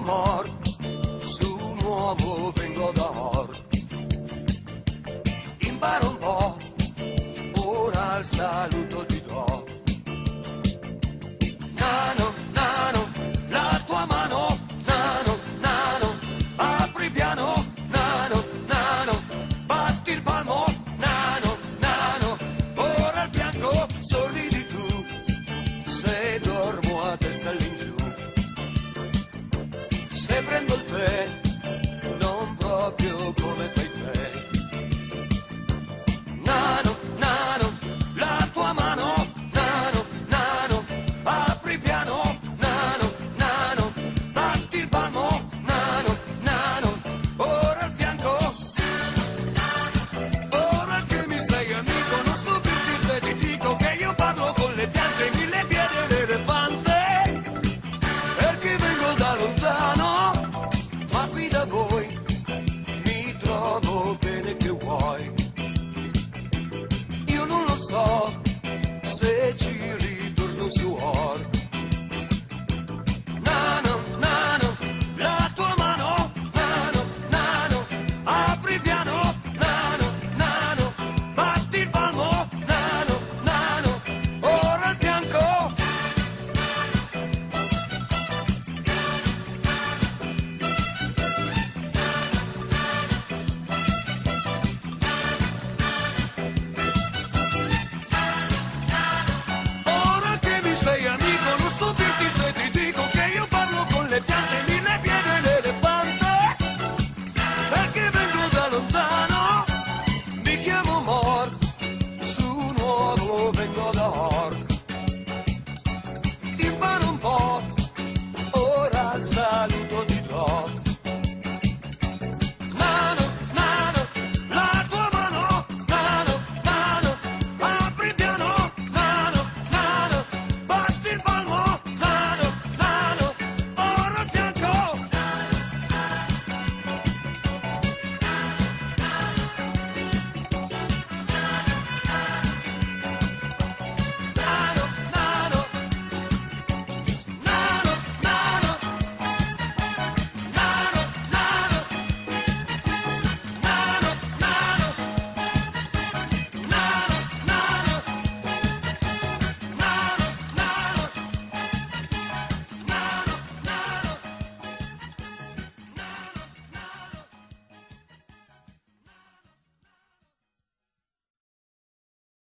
amor, su un uomo vengo da or. Imparo un po', ora il saluto ti do. Nano, nano, la tua mano, nano, nano, apri piano, nano, nano, batti il palmo, nano, nano, ora al fianco, sorridi tu, se dormo a testa all'ingiù. Se prendo il tè, non proprio come fai te. Nano, nano, la tua mano, nano, nano, apri piano, nano, nano, batti il palmo, nano, nano, ora al fianco. Ora che mi sei amico, non stupirti se ti dico che io parlo con le piante, mille piedi d'elefante, perché vengo da lontano, ma qui da voi mi trovo bene che vuoi. Io non lo so se ci ritorno su